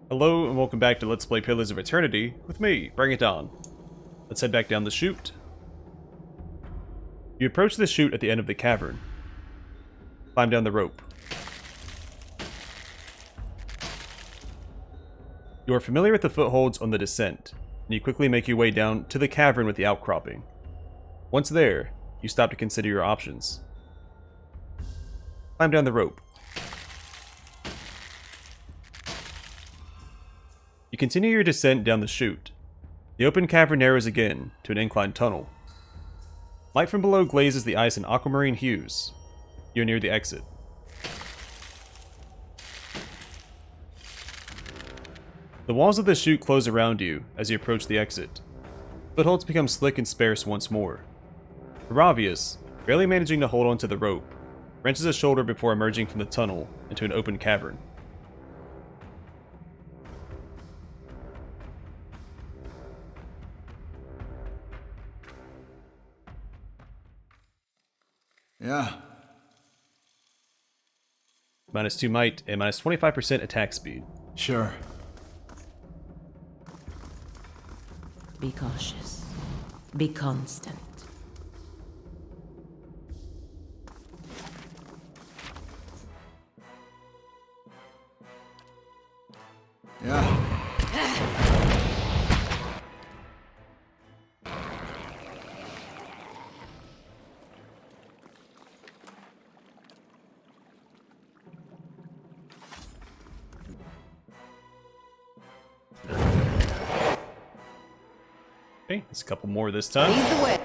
Hello and welcome back to Let's Play Pillars of Eternity with me, Bring It On. Let's head back down the chute. You approach the chute at the end of the cavern. Climb down the rope. You are familiar with the footholds on the descent, and you quickly make your way down to the cavern with the outcropping. Once there, you stop to consider your options. Climb down the rope. You continue your descent down the chute. The open cavern narrows again to an inclined tunnel. Light from below glazes the ice in aquamarine hues. You're near the exit. The walls of the chute close around you as you approach the exit. Footholds become slick and sparse once more. Heravius, barely managing to hold onto the rope, wrenches a shoulder before emerging from the tunnel into an open cavern. Yeah. -2 might and -25% attack speed. Sure. Be cautious. Be constant. Yeah. Okay, there's a couple more this time. Lead the way.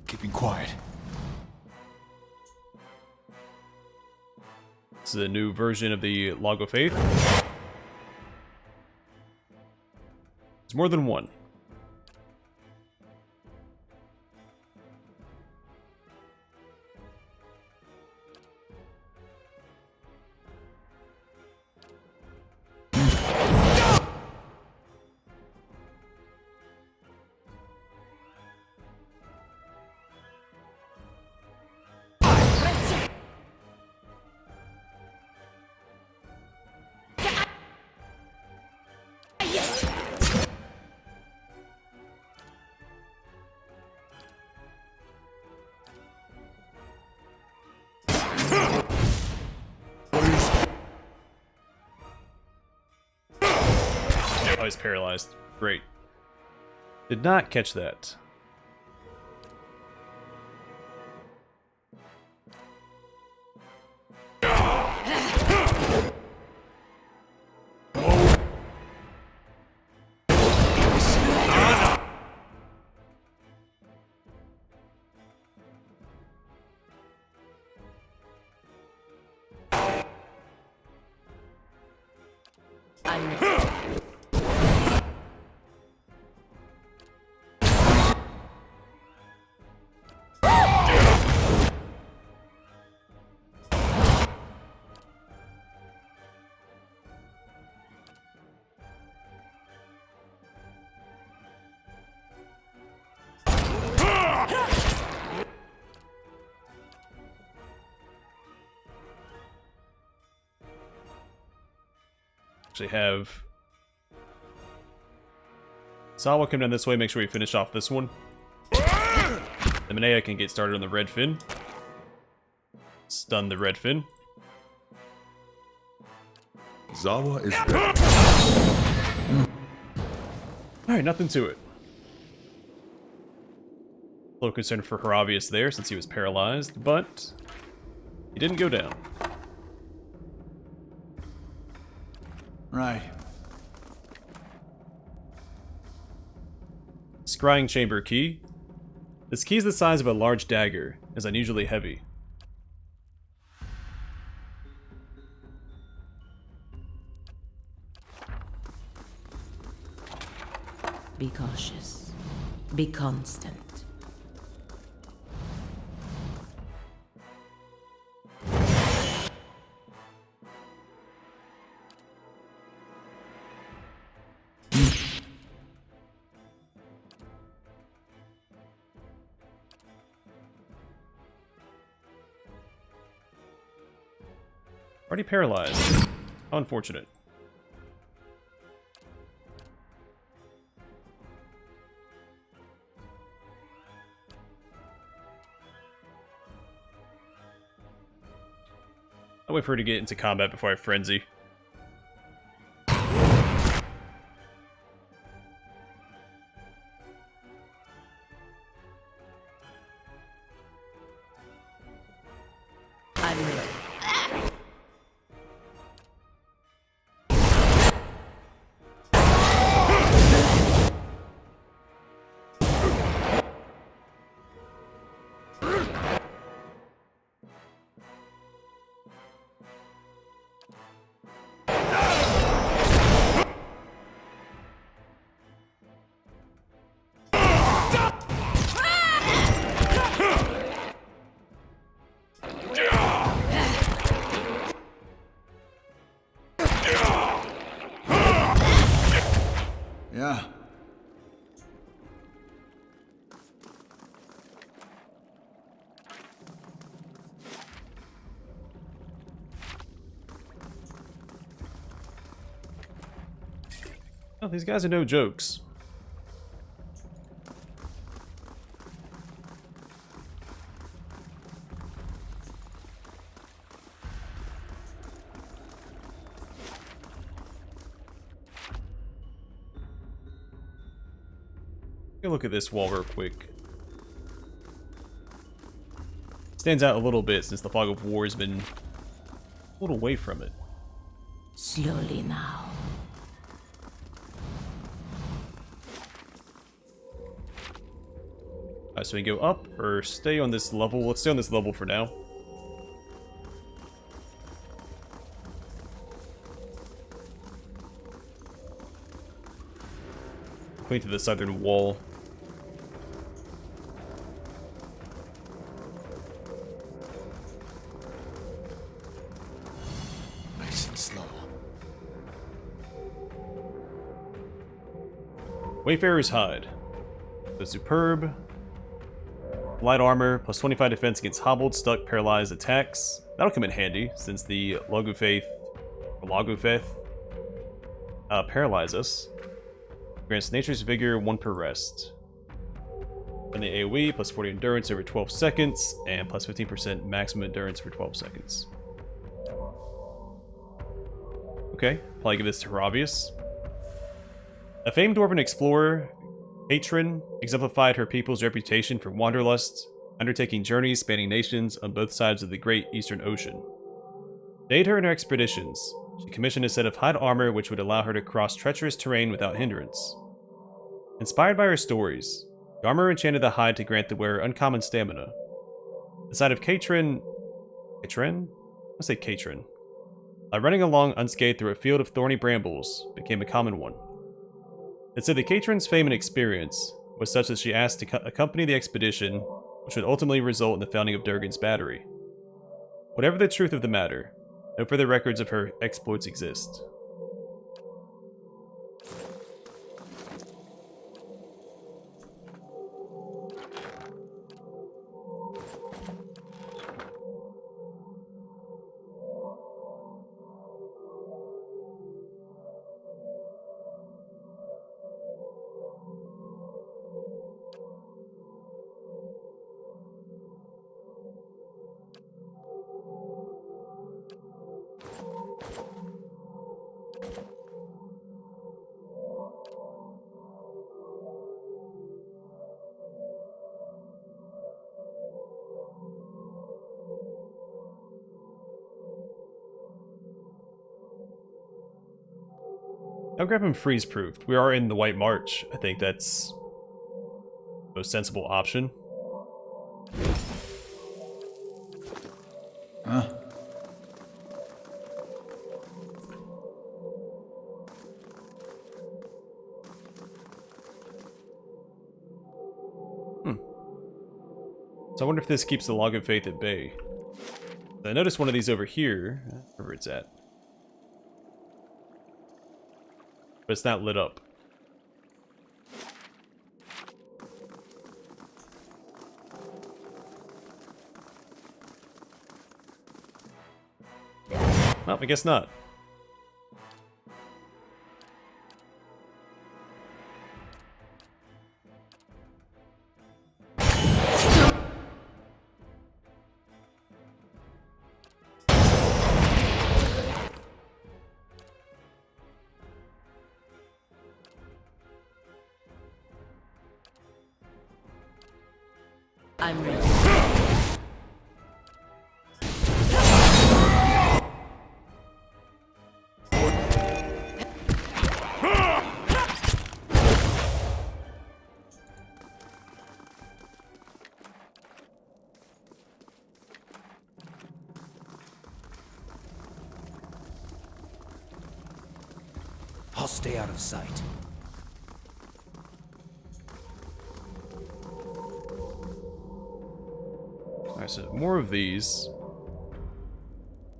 Keeping quiet. This is a new version of the Lagufaeth. There's more than one. Oh, he's paralyzed. Great. Did not catch that. Actually have Sawa come down this way, make sure we finish off this one. The Manea can get started on the red fin. Stun the red fin. Zawa is ready. Alright, nothing to it. A little concerned for Heravius there since he was paralyzed, but he didn't go down. Right. Scrying chamber key. This key is the size of a large dagger, is unusually heavy. Be cautious. Be constant. Already paralyzed. How unfortunate. I'll wait for her to get into combat before I frenzy. I'm ready. Yeah. Oh, these guys are no jokes. Take a look at this wall real quick. Stands out a little bit since the fog of war has been pulled away from it. Slowly now. Alright, so we can go up or stay on this level. Let's stay on this level for now. Point to the southern wall. Nice and slow. Wayfarer's Hide. The superb. Light armor, plus 25 defense against hobbled, stuck, paralyzed attacks. That'll come in handy, since the Lagufaeth paralyze us. Grants Nature's Vigor 1 per rest. And the AoE, plus 40 endurance over 12 seconds, and plus 15% maximum endurance for 12 seconds. Okay, probably give this to Ravius. A famed dwarven explorer, Cavern exemplified her people's reputation for wanderlust, undertaking journeys spanning nations on both sides of the great Eastern Ocean. To aid her in her expeditions, she commissioned a set of hide armor which would allow her to cross treacherous terrain without hindrance. Inspired by her stories, the armor enchanted the hide to grant the wearer uncommon stamina. The sight of Cavern? Let's say Cavern. Running along unscathed through a field of thorny brambles became a common one. It said that Cavern's fame and experience was such that she asked to accompany the expedition, which would ultimately result in the founding of Durgan's Battery. Whatever the truth of the matter, no further records of her exploits exist. I'll grab him freeze-proofed. We are in the White March. I think that's the most sensible option. Huh? So I wonder if this keeps the Lagufaeth at bay. I noticed one of these over here, wherever it's at. But it's not lit up. Well, I guess not. I'm ready. I'll stay out of sight. Alright, so more of these.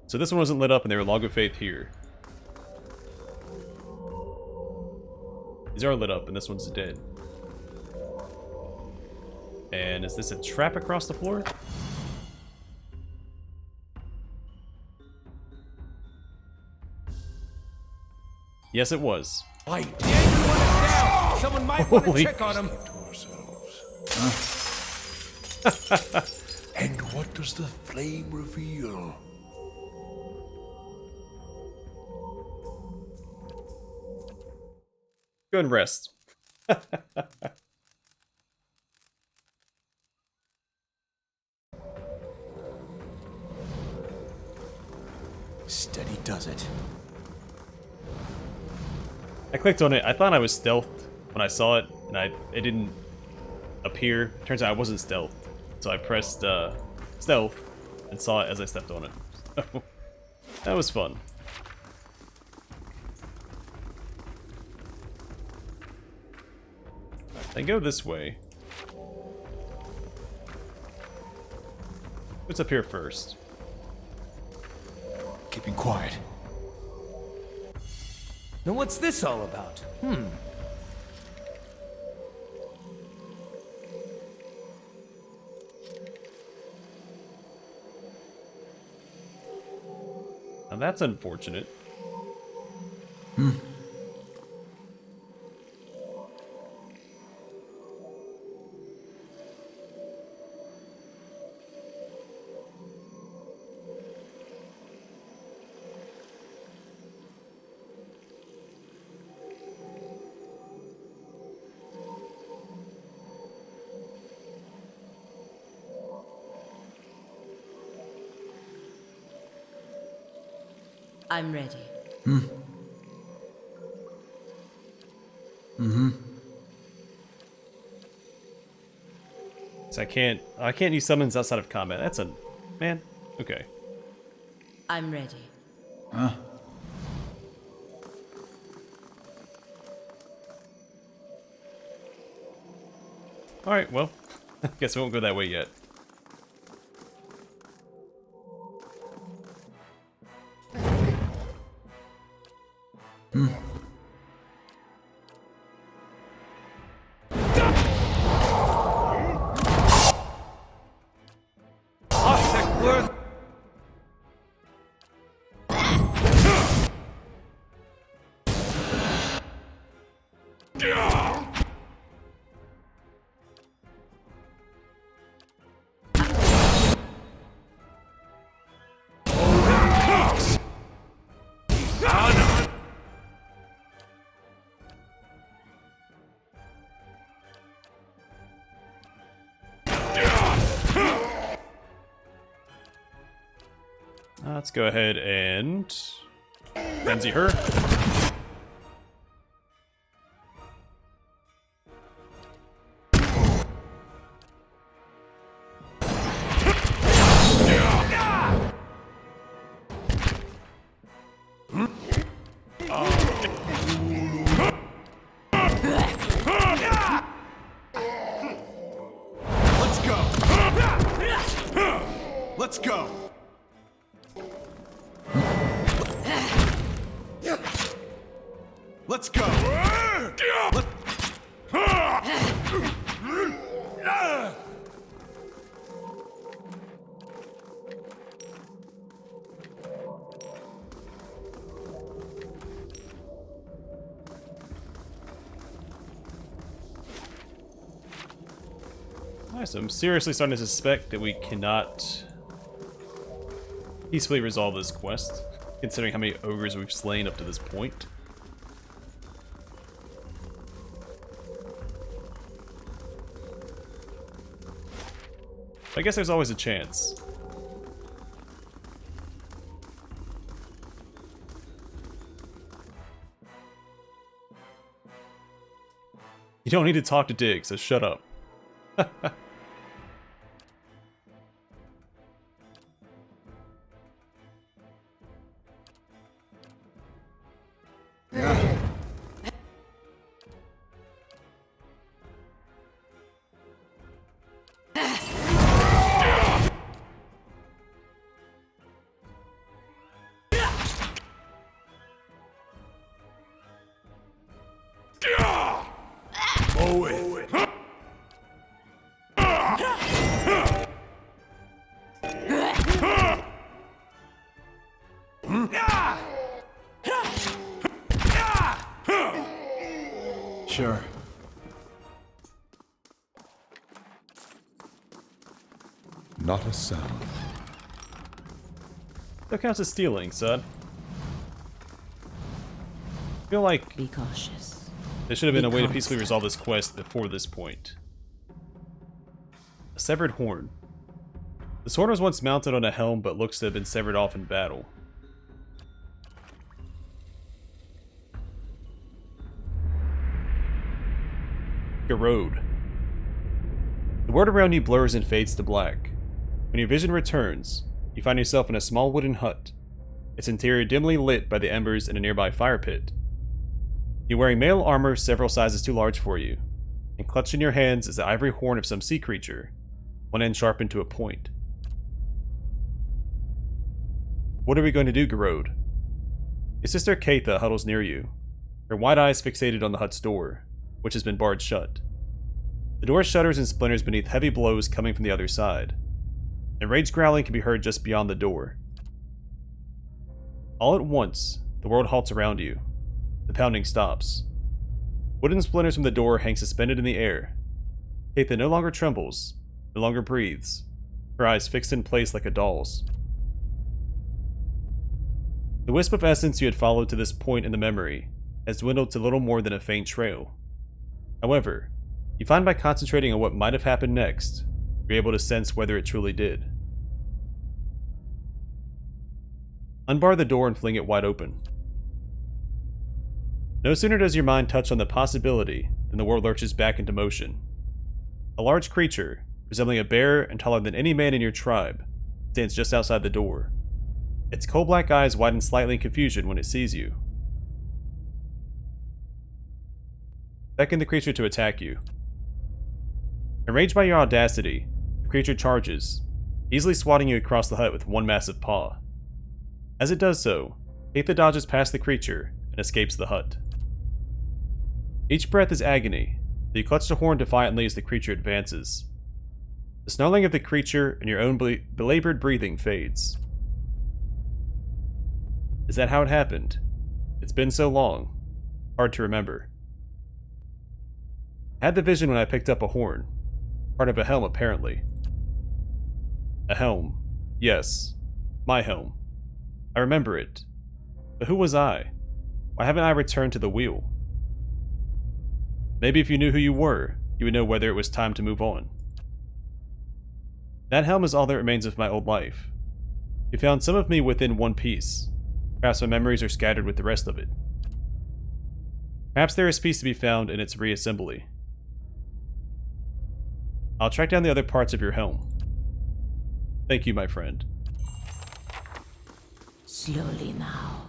So this one wasn't lit up and they were Lagufaeth here. These are lit up and this one's dead. And is this a trap across the floor? Yes, it was. Fight! Everyone is down! Someone might want to Holy check on him. And what does the flame reveal? Go and rest. Steady does it. I clicked on it. I thought I was stealthed when I saw it, and it didn't appear. Turns out I wasn't stealthed. So I pressed stealth and saw it as I stepped on it. That was fun. They go this way. What's up here first? Keeping quiet. Now what's this all about? Now that's unfortunate. I'm ready. So I can't use summons outside of combat. That's a man. Okay. I'm ready. Huh? All right. Well, I guess we won't go that way yet. Let's go ahead and frenzy her. Let's go. Let's go. Let's go. Alright, so I'm seriously starting to suspect that we cannot peacefully resolve this quest, considering how many ogres we've slain up to this point. I guess there's always a chance. You don't need to talk to Dig, so shut up. Yeah. Sure. Not a sound. That counts as stealing, son. I feel like Be cautious. there should have been a way to Be peacefully resolve this quest before this point. A severed horn. This horn was once mounted on a helm, but looks to have been severed off in battle. A road. The world around you blurs and fades to black. When your vision returns, you find yourself in a small wooden hut, its interior dimly lit by the embers in a nearby fire pit. You're wearing mail armor several sizes too large for you, and clutched in your hands is the ivory horn of some sea creature, one end sharpened to a point. What are we going to do, Garode? Your sister Keitha huddles near you, her wide eyes fixated on the hut's door, which has been barred shut. The door shudders and splinters beneath heavy blows coming from the other side. Enraged growling can be heard just beyond the door. All at once, the world halts around you. The pounding stops. Wooden splinters from the door hang suspended in the air. Keitha no longer trembles, no longer breathes, her eyes fixed in place like a doll's. The wisp of essence you had followed to this point in the memory has dwindled to little more than a faint trail. However, you find by concentrating on what might have happened next, you're able to sense whether it truly did. Unbar the door and fling it wide open. No sooner does your mind touch on the possibility than the world lurches back into motion. A large creature, resembling a bear and taller than any man in your tribe, stands just outside the door. Its coal-black eyes widen slightly in confusion when it sees you. Beckon the creature to attack you. Enraged by your audacity, the creature charges, easily swatting you across the hut with one massive paw. As it does so, Keitha dodges past the creature and escapes the hut. Each breath is agony, but you clutch the horn defiantly as the creature advances. The snarling of the creature and your own belabored breathing fades. Is that how it happened? It's been so long. Hard to remember. I had the vision when I picked up a horn. Part of a helm, apparently. A helm. Yes. My helm. I remember it. But who was I? Why haven't I returned to the wheel? Maybe if you knew who you were, you would know whether it was time to move on. That helm is all that remains of my old life. You found some of me within one piece. Perhaps my memories are scattered with the rest of it. Perhaps there is peace to be found in its reassembly. I'll track down the other parts of your helm. Thank you, my friend. Slowly now.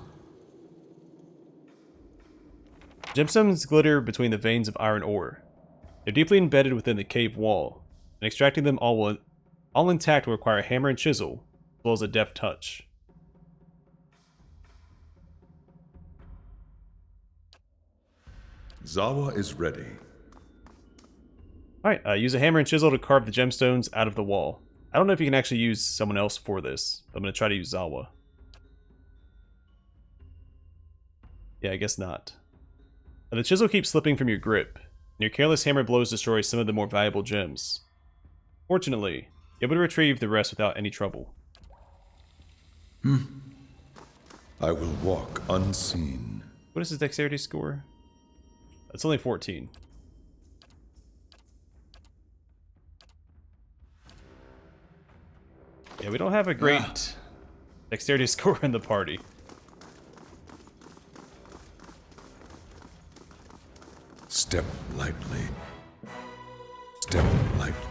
Gemstones glitter between the veins of iron ore. They're deeply embedded within the cave wall, and extracting them all intact will require a hammer and chisel, as well as a deft touch. Zawa is ready. Alright, use a hammer and chisel to carve the gemstones out of the wall. I don't know if you can actually use someone else for this. I'm going to try to use Zawa. Yeah, I guess not. The chisel keeps slipping from your grip, and your careless hammer blows destroy some of the more valuable gems. Fortunately, you're able to retrieve the rest without any trouble. I will walk unseen. What is his dexterity score? It's only 14. Yeah, we don't have a great dexterity score in the party. Step lightly. Step lightly.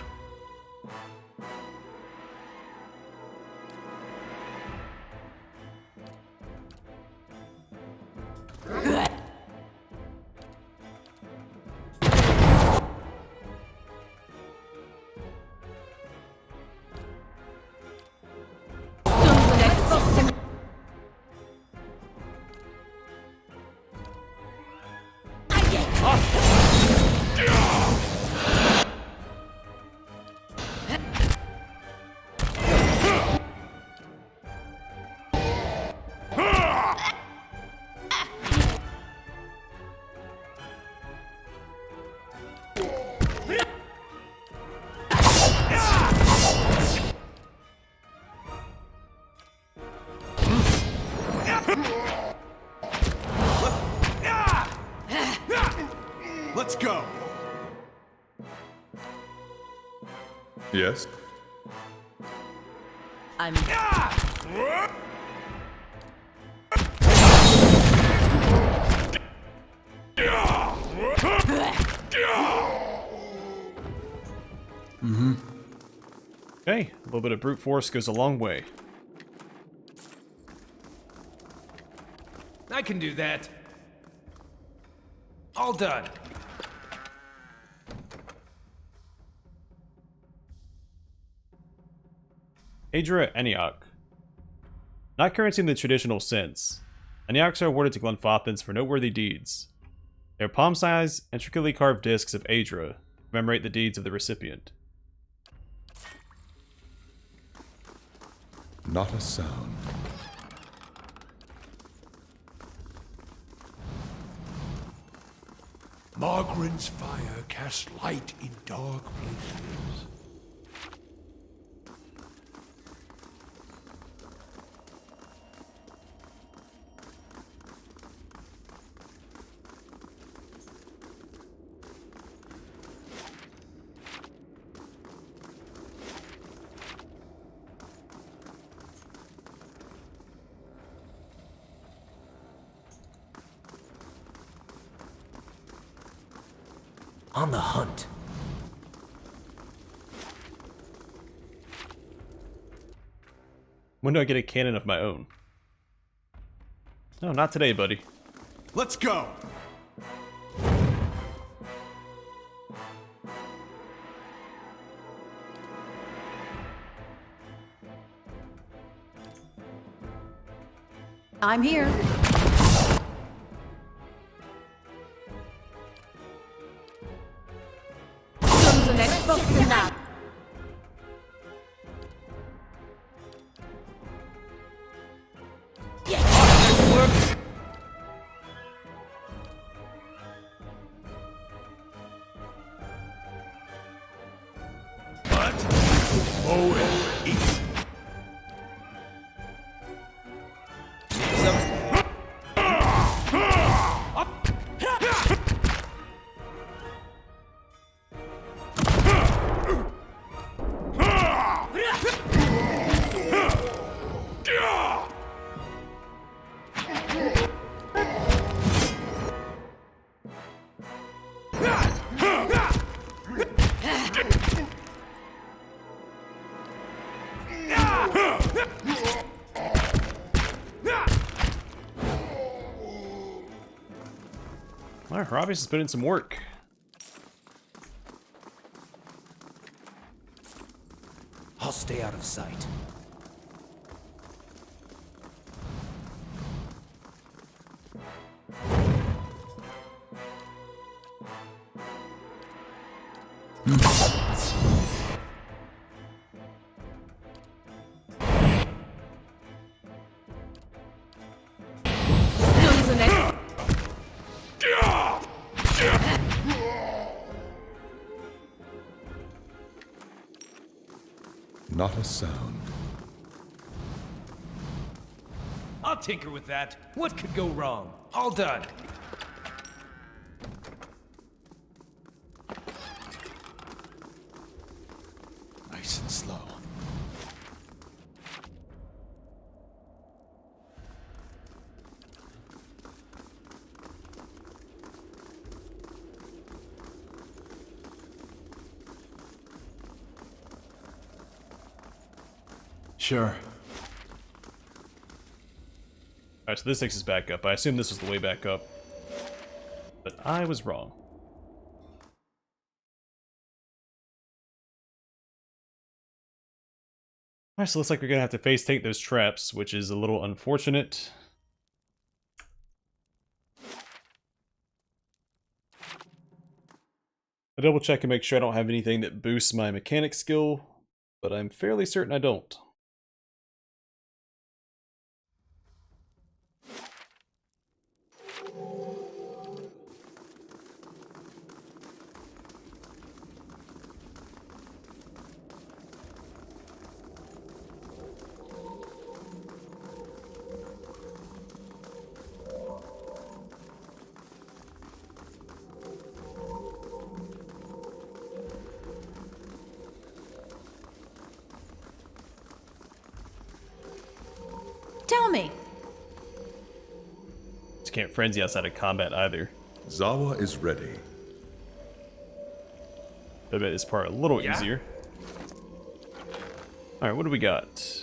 Let's go. Yes? I'm Okay, a little bit of brute force goes a long way. I can do that. All done. Aedra Eniok. Not currency in the traditional sense, Enioks are awarded to Glenfothans for noteworthy deeds. They are palm-sized, intricately carved discs of Aedra to commemorate the deeds of the recipient. Not a sound. Margaren's fire casts light in dark places. On the hunt. When do I get a cannon of my own? No, not today, buddy. Let's go. I'm here. Alright, Harabius has put in some work. I'll stay out of sight. Stones the next. Not a sound. I'll tinker with that. What could go wrong? All done. Nice and slow. Sure. Alright, so this takes us back up. I assume this was the way back up. But I was wrong. Alright, so looks like we're gonna have to face take those traps, which is a little unfortunate. I double check and make sure I don't have anything that boosts my mechanic skill, but I'm fairly certain I don't. Tell me. Just can't frenzy outside of combat either. Zawa is ready. I bet this part a little Yeah? easier. Alright, what do we got?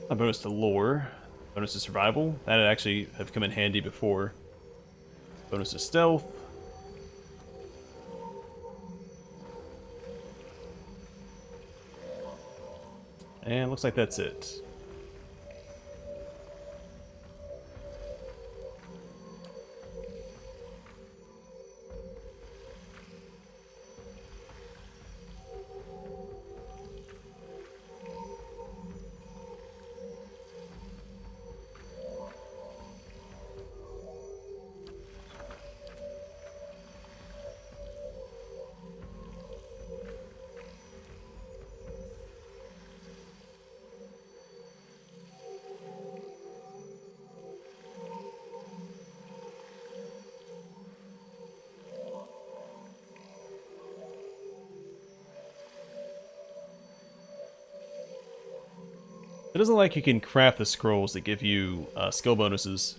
A bonus to lore, bonus to survival. That would actually have come in handy before. Bonus to stealth. And looks like that's it. It doesn't look like you can craft the scrolls that give you skill bonuses.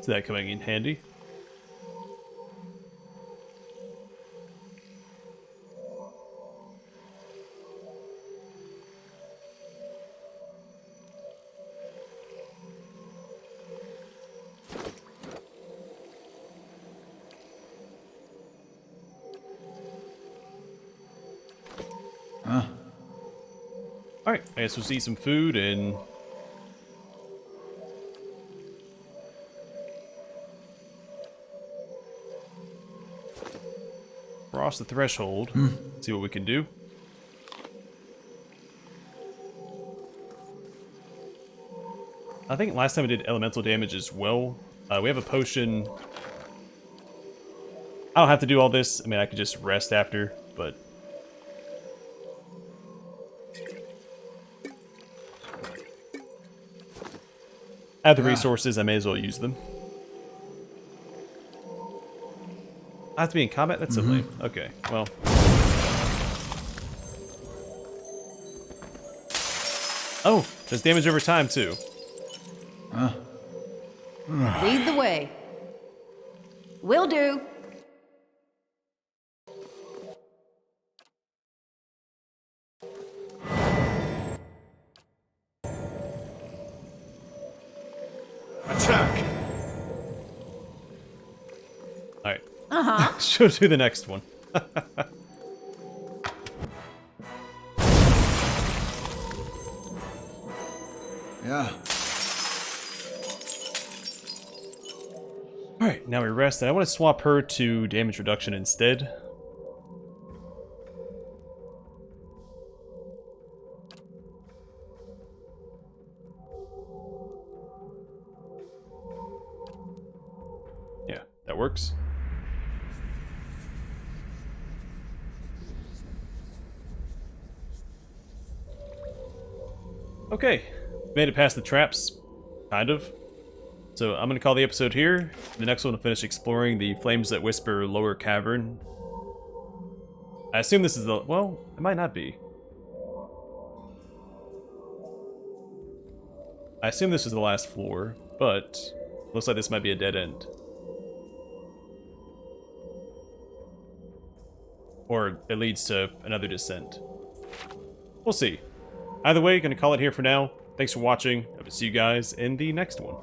Is that coming in handy? Alright, I guess we'll see some food and... cross the threshold. See what we can do. I think last time we did elemental damage as well. We have a potion. I don't have to do all this. I mean, I could just rest after, but... I have the resources, I may as well use them. I have to be in combat? That's so lame. Okay, well. Oh, does damage over time too. Lead the way. Will do. Attack! Alright. Show to the next one. Yeah. Alright, now we rest, and I want to swap her to damage reduction instead. Yeah, that works. Okay, made it past the traps, kind of. So I'm going to call the episode here. The next one will finish exploring the Flames That Whisper lower cavern. I assume this is the... well, it might not be. I assume this is the last floor, but looks like this might be a dead end. Or it leads to another descent. We'll see. Either way, gonna call it here for now. Thanks for watching. I will see you guys in the next one.